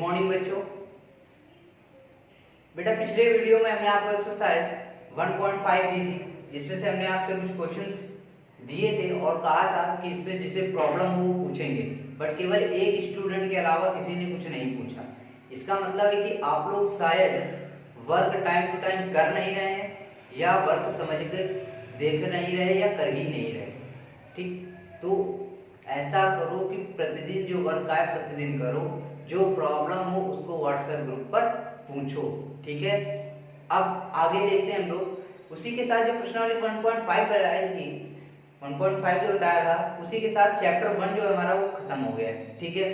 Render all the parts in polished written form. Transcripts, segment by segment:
Morning बच्चों। बेटा पिछले वीडियो में हमने आपको एक्सरसाइज 1.5 दी थी, जिसमें से हमने आपसे कुछ क्वेश्चंस दिए थे और कहा था कि इसमें जिसे प्रॉब्लम हो वो पूछेंगे, बट केवल एक स्टूडेंट के अलावा किसी ने कुछ नहीं पूछा। इसका मतलब है कि आप लोग शायद वर्क टाइम टू टाइम कर नहीं रहे हैं, या वर्क समझ कर देख नहीं रहे, या कर ही नहीं रहे। ठीक, तो ऐसा करो कि प्रतिदिन जो वर्क आए प्रतिदिन करो, जो प्रॉब्लम हो उसको व्हाट्सएप ग्रुप पर पूछो। ठीक है, अब आगे देखते हैं हम लोग। उसी के साथ जो प्रश्नावली 1.5 कराई थी, 1.5 जो बताया था, उसी के साथ चैप्टर 1 जो है हमारा वो खत्म हो गया है। ठीक है,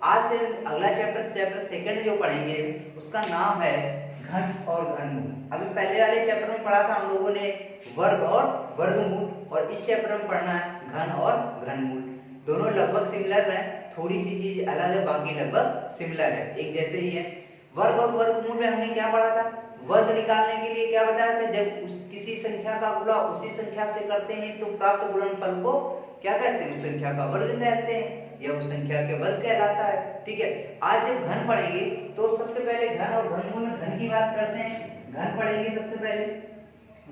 आज से अगला चैप्टर सेकंड जो पढ़ेंगे उसका नाम है घन और घनमूल। अभी पहले वाले चैप्टर में पढ़ा था हम लोगों ने वर्ग और वर्गमूल, और इस चैप्टर में पढ़ना है घन और घनमूल। दोनों लगभग सिमिलर हैं, थोड़ी सी चीज अलग है, बाकी लगभग सिमिलर है, एक जैसे ही है। वर्ग और वर्गमूल में हमने क्या पढ़ा था? वर्ग निकालने के लिए क्या बताया था? जब किसी संख्या का गुणा उसी संख्या से करते हैं तो प्राप्त गुणनफल को क्या कहते हैं? उस संख्या का वर्ग कहते हैं, या उस संख्या के वर्ग कहलाता है। ठीक है, आज जब घन पढ़ेंगे तो सबसे पहले घन और घनमूल में घन की बात करते हैं। घन पढ़ेंगे सबसे पहले।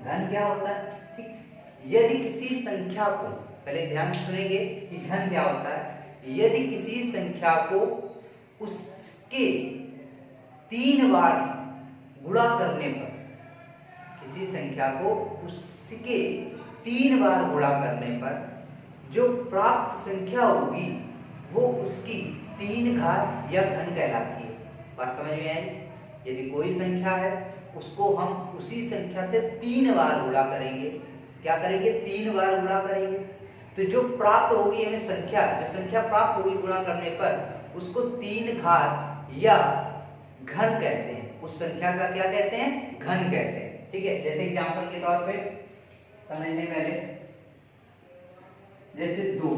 घन क्या होता है? ठीक, यदि किसी संख्या को, पहले ध्यान से सुनेंगे कि घन क्या होता है। यदि किसी संख्या को उसके 3 बार गुणा करने पर, किसी संख्या को उसके 3 बार गुणा करने पर जो प्राप्त संख्या होगी वो उसकी 3 घात या घन कहलाती है। बात समझ में आई? यदि कोई संख्या है उसको हम उसी संख्या से 3 बार गुणा करेंगे। क्या करेंगे? 3 बार गुणा करेंगे, तो जो प्राप्त होगी हमें संख्या, जो संख्या प्राप्त होगी गुणा करने पर, उसको 3 घात या घन कहते हैं। उस संख्या का क्या कहते हैं? घन कहते हैं। ठीक है, जैसे एग्जांपल के तौर पे समझने पहले, जैसे 2।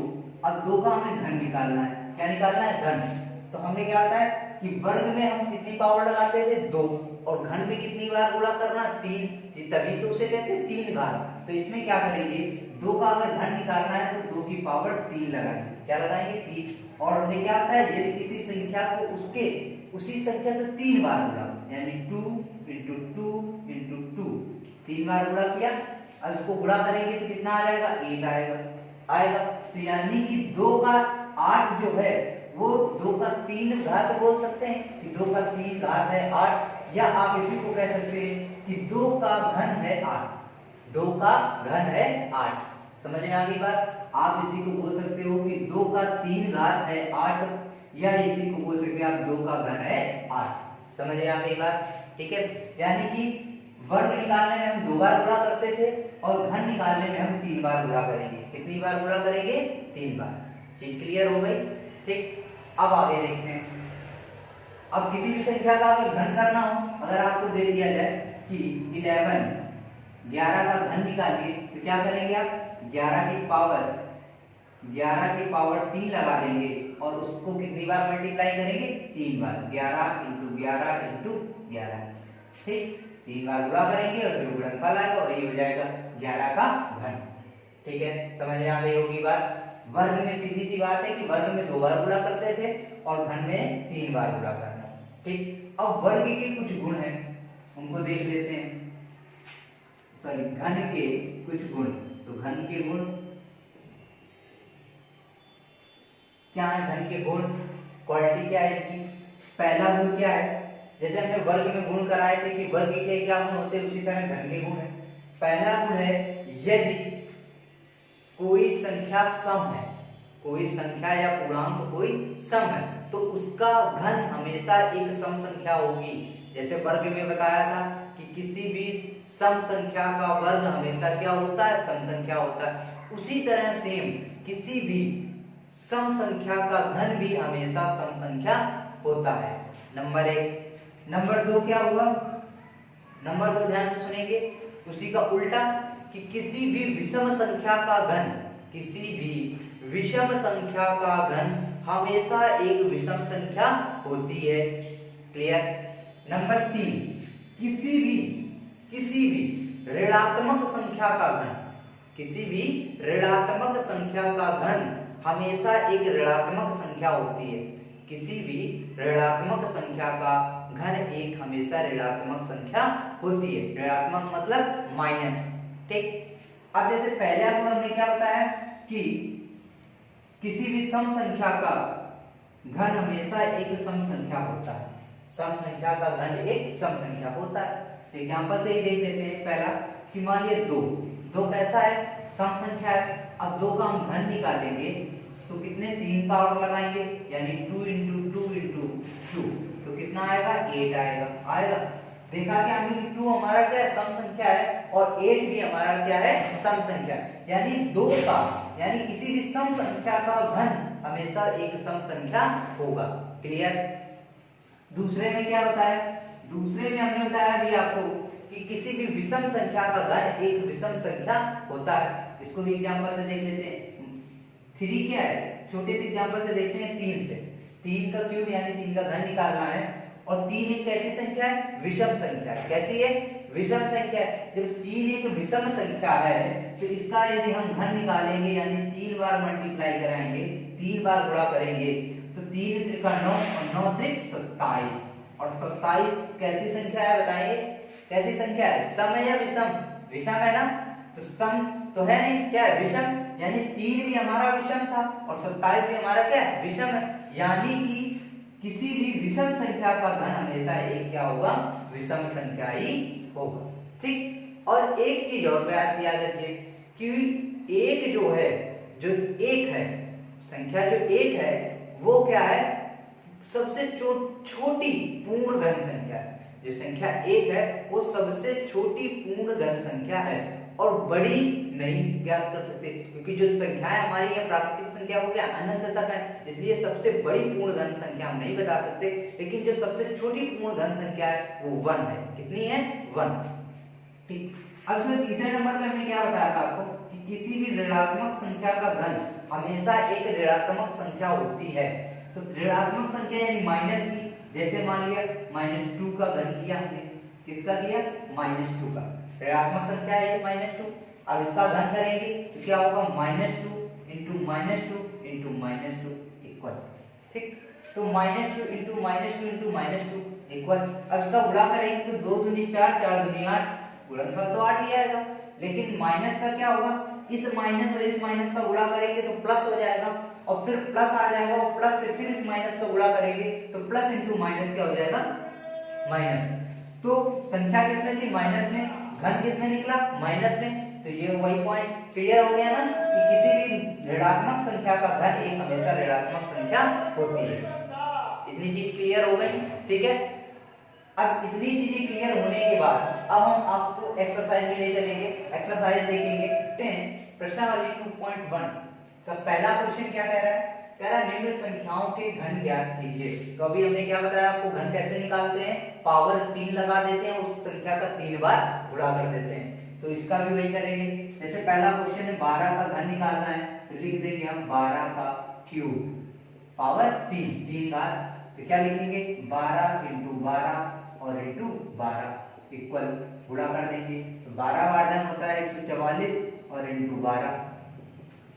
अब 2 का हमें घन निकालना है। क्या निकालना है? घन। तो हमने क्या होता है कि वर्ग में हम कितनी पावर लगाते थे? 2, और घन में कितनी बार गुणा करना? 3, तभी तो उसे कहते हैं 3 घात। तो इसमें क्या करेंगे? 2 का अगर घन निकालना है तो 2 की पावर 3 लगाएंगे। क्या लगाएंगे? 3। और हमें क्या होता है? यदि किसी संख्या को उसके उसी संख्या से 3 बार गुणा, यानी 2 × 2 × 2, 3 बार गुणा किया। अब इसको गुणा करेंगे तो कितना आ जाएगा? 8 आएगा। तो यानी कि 2 का 8 जो है वो 2 का 3 घात बोल सकते हैं कि 2 का 3 घात है 8, या आप इसी को कह सकते हैं कि 2 का घन है 8। 2 का घन है 8। समझ में आ गई बात? आप इसी को बोल सकते हो कि 2 का 3 घात है 8, या इसी को बोल सकते हैं आप 2 का घन है 8। समझ में आ गई बात? ठीक है, यानी कि वर्ग निकालने में हम 2 बार गुणा करते थे, और घन निकालने में हम 3 बार गुणा करेंगे। कितनी बार गुणा करेंगे? 3 बार। चीज क्लियर हो गई? ठीक, अब आगे देखते हैं। अब किसी भी संख्या का अगर घन करना हो, अगर आपको दे दिया जाए कि 11 का घन निकालिए, तो क्या करेंगे आप? 11 की पावर 3 लगा देंगे, और उसको कितनी बार मल्टीप्लाई करेंगे? 3 बार। 11 × 11 × 11। ठीक, 3 बार गुणा करेंगे और जो गुणनफल आएगा वही हो जाएगा 11 का घन। ठीक है, समझ में आ गई होगी बात? वर्ग में सीधी सी बात है कि वर्ग में 2 बार गुणा करते थे और घन में 3 बार गुणा करना। ठीक, अब वर्ग के कुछ गुण हैं, उनको देख लेते हैं। सॉरी, घन के कुछ गुण। तो घन के गुण क्या है? घन के गुण, क्वालिटी क्या है इसकी? पहला गुण क्या है? जैसे हमने वर्ग में गुण कराए थे कि वर्ग के क्या गुण होते हैं, उसी तरह घन के गुण है। पहला गुण है, यदि कोई संख्या सम है, कोई संख्या या पूर्णांक कोई सम है, तो उसका घन हमेशा एक सम संख्या होगी। जैसे वर्ग में बताया था कि किसी भी सम संख्या का वर्ग हमेशा क्या होता है? सम संख्या होता है। उसी तरह सेम किसी भी सम संख्या का घन भी हमेशा सम संख्या होता है। नंबर 1। नंबर 2 क्या हुआ? नंबर 2 ध्यान से सुनेंगे, उसी का उल्टा, कि किसी भी विषम संख्या का घन, किसी भी विषम संख्या का घन हमेशा एक विषम संख्या होती है। क्लियर? नंबर 3, किसी भी ऋणात्मक संख्या का घन, किसी भी ऋणात्मक संख्या का घन हमेशा एक ऋणात्मक संख्या होती है। किसी भी ऋणात्मक संख्या का घन एक हमेशा ऋणात्मक संख्या होती है। ऋणात्मक मतलब माइनस। ठीक। अब जैसे पहले आपको हमने क्या बताया कि किसी भी सम संख्या का घन हमेशा एक सम संख्या होता है। सम संख्या का घन एक सम संख्या होता है। एग्जांपल से ही देख लेते हैं। पहला कि मान लिया दो कैसा है, सम संख्या है। अब दो का हम घन निकालेंगे तो कितने, 3 का और लगाएंगे, यानी 2 × 2 × 2, तो कितना आएगा, 8 आएगा। देखा कि हमने 2 हमारा क्या है, सम संख्या है, और 8 भी हमारा क्या है, सम संख्या। यानी दो का, यानी किसी भी सम संख्या का घन हमेशा एक सम संख्या होगा। क्लियर। दूसरे में क्या बताया, दूसरे में हमने बताया भी आपको कि किसी भी विषम संख्या का घन एक विषम संख्या होता है। इसको भी एग्जांपल से देख लेते हैं। 3 क्या है, छोटे से एग्जांपल से देखते हैं। 3 से 3 का क्यूब यानी 3 का घन निकालना है। और 3 एक कैसी संख्या है, विषम संख्या है। कैसी है, विषम संख्या है। जब 3 एक विषम संख्या है तो इसका यदि हम घन निकालेंगे यानी 3 बार मल्टीप्लाई कराएंगे, 3 बार गुणा करेंगे, तो 3 त्रिका 9 और 9 त्रिक 27। और 27 कैसी संख्या है बताइए, कैसी संख्या है, सम है या विषम, विषम है ना। तो सम तो है नहीं, क्या है, विषम। यानी 3 भी हमारा विषम था और 27 भी हमारा क्या है, विषम है। यानी कि किसी भी विषम संख्या का घन हमेशा एक क्या होगा, विषम संख्या ही होगा। ठीक। और एक चीज और याद रखिए कि एक जो है, जो एक है, संख्या जो एक है वो क्या है, सबसे छोटी पूर्ण घन संख्या है। जो संख्या एक है वो सबसे छोटी पूर्ण घन संख्या है और बड़ी नहीं ज्ञात कर सकते, क्योंकि जो संख्या है हमारी यह प्राकृतिक संख्या हो गया अनंत तक है, इसलिए सबसे बड़ी पूर्ण घन संख्या हम नहीं बता सकते। लेकिन जो सबसे छोटी पूर्ण घन संख्या है वो 1 है। कितनी है, 1। ठीक। अब इसमें तीसरे नंबर पे हमने क्या बताया था आपको कि किसी भी ऋणात्मक संख्या का घन हमेशा एक ऋणात्मक संख्या होती है। तो ऋणात्मक संख्या यानी माइनस की, जैसे मान लिया -2 का घन किया हमने, किसका किया, -2 का। ऋणात्मक संख्या है ये -2। अब इसका घन करेंगे तो क्या होगा, -2 × -2 इक्वल। ठीक। तो -2 × -2 इक्वल। अब इसका गुणा करेंगे तो 2 दूनी 4, 4 दूनी 8, गुणनफल तो 8 ही आएगा। लेकिन माइनस का क्या होगा, इस माइनस और इस माइनस का गुणा करेंगे तो प्लस हो जाएगा, और फिर प्लस आ जाएगा, और प्लस से फिर इस माइनस का गुणा करेंगे तो प्लस × माइनस क्या हो जाएगा, माइनस। तो संख्या किसमें थी, माइनस में, घन किसमें निकला, माइनस में। तो ये वही पॉइंट क्लियर हो गया ना कि किसी भी ऋणात्मक संख्या का घन एक हमेशा ऋणात्मक संख्या होती है। इतनी चीज क्लियर हो गई। ठीक है। अब इतनी चीजें क्लियर होने के बाद अब हम आपको एक्सरसाइज में ले चलेंगे। एक्सरसाइज देखेंगे। प्रश्नावली 2.1 का पहला क्वेश्चन क्या कह रहा है, कह रहा है निम्न संख्याओं के घन ज्ञात कीजिए। तो अभी हमने क्या बताया आपको, घन कैसे निकालते हैं, पावर 3 लगा देते हैं, उस संख्या का 3 बार गुणा कर देते हैं। तो इसका भी वही करेंगे। जैसे पहला क्वेश्चन है 12 का घन निकालना है, तो लिख देंगे हम 12 का क्यूब पावर 3 बार। तो क्या लिखेंगे, 12 × 12 और × 12 इक्वल, गुणा कर देंगे। तो 12 बार जब होता है 144 और × 12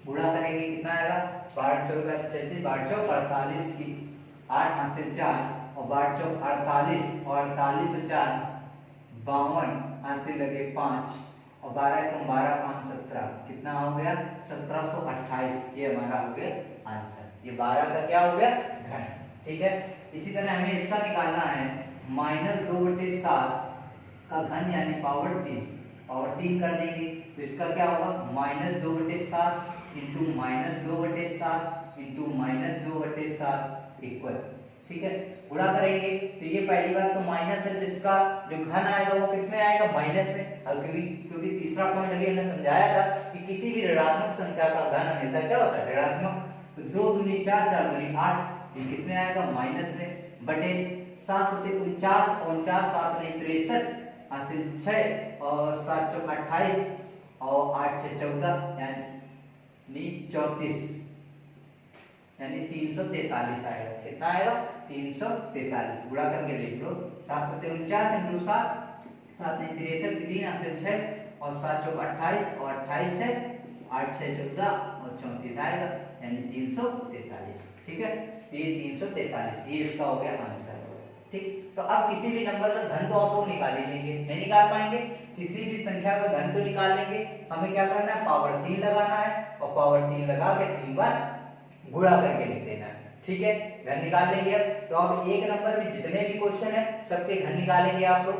गुणा करेंगे कितना आएगा, 12 चौक 36, 12 चौक 48 की 8 हाथ से 4 और 12 चौक 48 और 48 से 4 52 हाथ से लगे 5 और 12 कम 12 5 17, कितना हो गया 1728। ये हमारा हो गया आंसर। ये 12 का क्या हो गया, घन। ठीक है। इसी तरह हमें इसका निकालना है -2/7 का घन यानी पावर 3 कर देंगे। तो इसका क्या होगा, -2/7 × -2/7 इक्वल। ठीक है। गुणा करेंगे तो ये पहली बात तो माइनस है, तो इसका जो घन आएगा वो किसमें आएगा, माइनस में। और क्योंकि तीसरा पॉइंट अभी हमने समझाया था कि किसी भी ऋणात्मक संख्या का घन हमेशा क्या होता है, ऋणात्मक। तो 2 दूनी 4, 4 दूनी 8, ये किसमें आएगा, माइनस में, बटे 7 × 49 और 49 7 × 63 हासिल 6 और 7 चौक 28 और 8 6 14 यानी 34, यानी 343 आएगा। कितना आएगा, 343। गुणा करके देख लो, 7 × 7 × 7, 7 × 63 3 हासिल 6 और 7 चौक 28 और 28 6 8 6 14 और 34 आएगा, यानी 343। ठीक है। ये 343, ये इसका हो गया आंसर। ठीक, तो अब किसी भी नंबर का घन तो आप लोग निकाल ही लेंगे, नहीं निकाल पाएंगे? किसी भी संख्या का घन तो निकाल लेंगे। हमें क्या करना है, पावर 3 लगाना है और पावर 3 लगा के 3 बार गुणा करके लिख देना है। ठीक है, घन निकाल लेंगे। अब तो अब एक नंबर में जितने भी क्वेश्चन है सबके घन निकालेंगे आप लोग।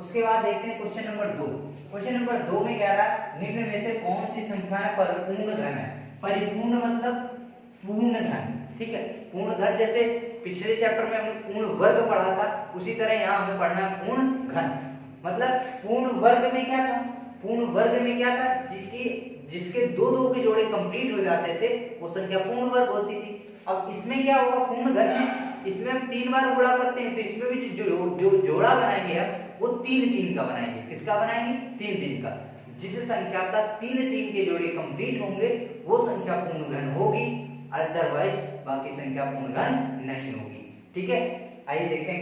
उसके बाद देखते हैं क्वेश्चन नंबर 2। क्वेश्चन नंबर 2 में कह रहा है निम्न में से कौन सी संख्याएं परिपूर्ण घन है। परिपूर्ण मतलब पूर्ण घन। ठीक है, पूर्ण घन जैसे पिछले चैप्टर में हमने पूर्ण वर्ग पढ़ा था, उसी तरह यहाँ हमें पढ़ना है पूर्ण घन। मतलब पूर्ण वर्ग में क्या था, पूर्ण वर्ग में क्या था, जिसके दो दो के जोड़े कंप्लीट हो जाते थे वो संख्या पूर्ण वर्ग होती थी। अब इसमें क्या होगा, पूर्ण घन में इसमें हम 3 बार गुणा करते हैं, तो इसमें भी जो जोड़ा बनाएंगे हम वो 3 का बनाएंगे। किसका बनाएंगे, 3 का। जिस संख्या का 3 के जोड़े कंप्लीट होंगे वो संख्या पूर्ण घन होगी, अदरवाइज बाकी संख्या पूर्ण घन नहीं होगी। ठीक है, आइए देखते हैं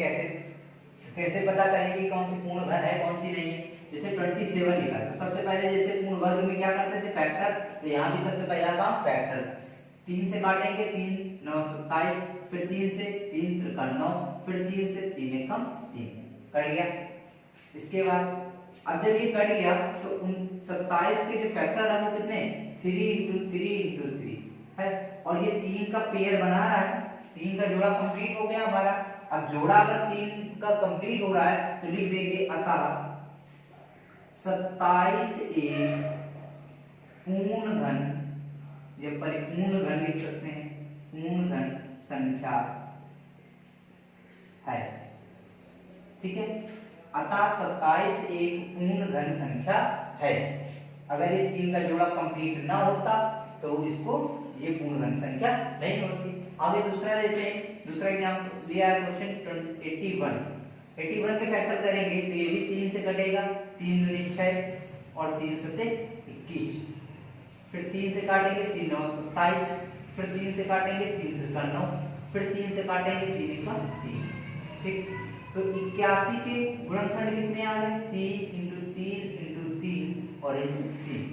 कैसे पता करें कि कौन सी पूर्ण घन है कौन सी नहीं है। जैसे 27 लिखा है तो सबसे पहले जैसे पूर्ण वर्ग में क्या करते थे, फैक्टर। तो यहाँ भी सबसे पहला काम फैक्टर, 3 से काटेंगे 3 9 27, फिर 3 से 3 त्रिका 9, फिर 3 से 3 एकम 3, कट गया। इसके बाद अब जब ये कट गया तो 27 के जो फैक्टर है वो कितने, 3 × 3 × 3 है, और ये 3 का पेयर बना रहा है, 3 का जोड़ा कंप्लीट हो गया हमारा। अब जोड़ा अगर 3 का कंप्लीट हो रहा है तो लिख देंगे अतः 27 एक पूर्ण घन, या परिपूर्ण घन लिख सकते हैं, पूर्ण घन संख्या है। ठीक है, अतः 27 एक पूर्ण घन संख्या है। अगर ये 3 का जोड़ा कंप्लीट ना होता तो इसको ये पूर्ण घन संख्या नहीं होती। आगे दूसरा लेते हैं, दूसरा एग्जाम्पल दिया है क्वेश्चन 81 के फैक्टर करेंगे तो ये भी 3 से कटेगा, 3 दूनी 6 और 3 सते 21, फिर 3 से काटेंगे 3 9 27, फिर 3 से काटेंगे 3 त्रिका 9, फिर 3 से काटेंगे 3 एकम 3। ठीक, तो 81 के गुणनखंड कितने आ गए, 3 × 3 × 3 और × 3।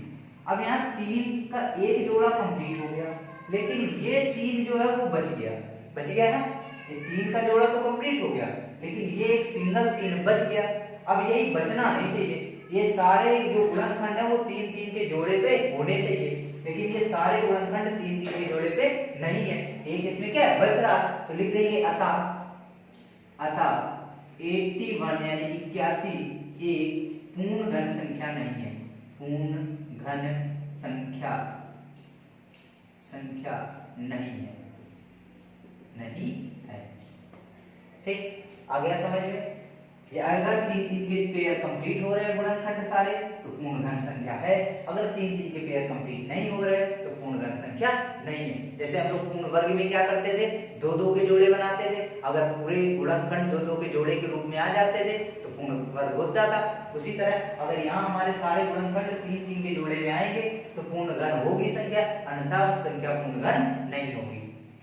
अब यहाँ 3 का एक जोड़ा कंप्लीट हो गया, लेकिन ये 3 जो है वो बच गया ना, ये 3 का जोड़ा तो कंप्लीट हो गया, लेकिन ये एक सिंगल 3 बच गया। अब यही बचना नहीं चाहिए, ये सारे जो गुणनखंड है वो 3 के जोड़े पे होने चाहिए, लेकिन ये सारे गुणनखंड 3 के जोड़े पे नहीं है, एक इसमें क्या बच रहा। तो लिख देंगे अतः 81 यानी 81 एक पूर्ण घन संख्या नहीं है, पूर्ण घन संख्या नहीं है। ठीक, आ गया समझ में? ये अगर 3 के पेयर कंप्लीट हो रहे हैं गुणनखंड सारे तो पूर्ण घन संख्या है, अगर 3 के पेयर कंप्लीट नहीं हो रहे तो पूर्ण घन संख्या नहीं है। जैसे हम लोग पूर्ण वर्ग में क्या करते थे, 2 के जोड़े बनाते थे, अगर पूरे गुणनखंड 2 के जोड़े के रूप में आ जाते थे तो पूर्ण वर्ग होता था। उसी तरह अगर यहाँ हमारे सारे गुणनखंड 3 के जोड़े में आएंगे तो पूर्ण घन होगी संख्या, अन्यथा संख्या पूर्ण घन नहीं होगी।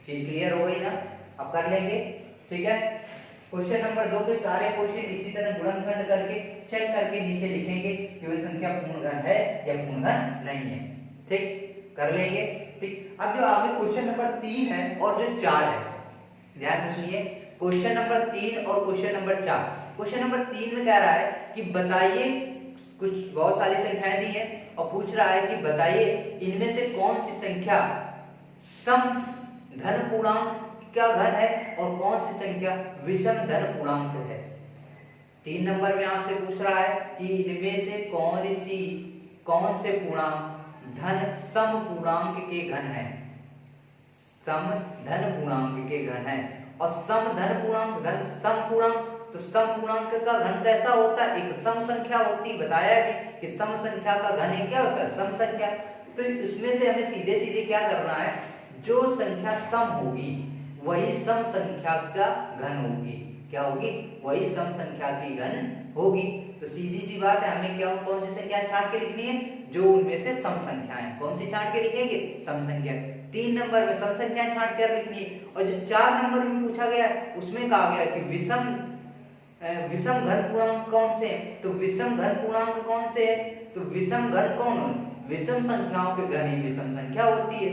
चीज क्लियर हो गई ना? अब कर लेंगे। ठीक है, क्वेश्चन नंबर 2 के सारे क्वेश्चन इसी तरह गुणनखंड करके चेक करके नीचे लिखेंगे कि वह संख्या पूर्ण घन है या पूर्ण घन नहीं है। ठीक, कर लेंगे। ठीक, अब जो आगे क्वेश्चन नंबर 3 है और जो 4 है, ध्यान से सुनिए, क्वेश्चन नंबर 3 और क्वेश्चन नंबर 4। क्वेश्चन नंबर 3 में कह रहा है कि बताइए, कुछ बहुत सारी संख्याएं दी है और पूछ रहा है कि बताइए इनमें से कौन सी संख्या सम धन पूर्णांक का घन है और कौन सी संख्या विषम धन पूर्णांक है। 3 नंबर में आपसे पूछ रहा है कि इनमें से कौन से पूर्णांक धन सम पूर्णांक के घन है, सम धन पूर्णांक के घन है। और सम धन पूर्णांक धन सम पूर्णांक, तो सम पूर्णांक का घन कैसा होता है, एक सम संख्या होती, बताया कि सम संख्या का घन क्या होता है, सम संख्या। तो इसमें से हमें सीधे सीधे क्या करना है, जो संख्या सम होगी वही सम संख्या का घन होगी। क्या होगी, वही सम संख्या की घन होगी। तो सीधी सी बात है, हमें क्या कौन सी संख्या छांट के लिखनी है, जो उनमें से सम संख्या है। कौन सी छांट के लिखेंगे, सम संख्या। 3 नंबर में सम संख्या छांट कर लिखनी है। और जो 4 नंबर में पूछा गया उसमें कहा गया कि विषम घन पूर्णांक कौन से हैं, तो विषम घन पूर्णांक कौन से है, तो विषम घन कौन है, विषम संख्याओं के घन ही विषम संख्या होती है।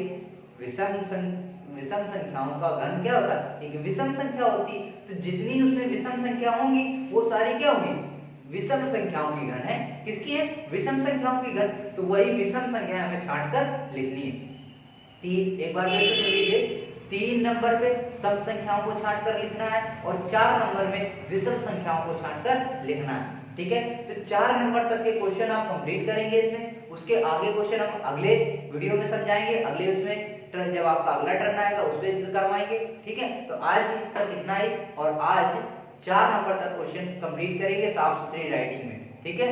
विषम संख्याओं का घन क्या होता है, एक विषम संख्या होती। तो जितनी उसमें विषम संख्या होंगी वो सारी क्या होंगी, विषम संख्याओं की घन है। किसकी है, विषम संख्याओं की घन। तो वही विषम संख्या हमें छांट कर लिखनी है। तीन, एक बार फिर से सुन लीजिए, 3 नंबर पे सम संख्याओं को छांट कर लिखना है और 4 नंबर में विषम संख्याओं को छांट कर लिखना है। ठीक है, तो 4 नंबर तक के क्वेश्चन आप कंप्लीट करेंगे इसमें। उसके आगे क्वेश्चन हम अगले वीडियो में समझाएंगे, अगले उसमें जब आपका अगला टर्न आएगा उस पर करवाएंगे। ठीक है, तो आज तक इतना ही, और आज 4 नंबर तक क्वेश्चन कंप्लीट करेंगे साफ सुथरी राइटिंग में। ठीक है।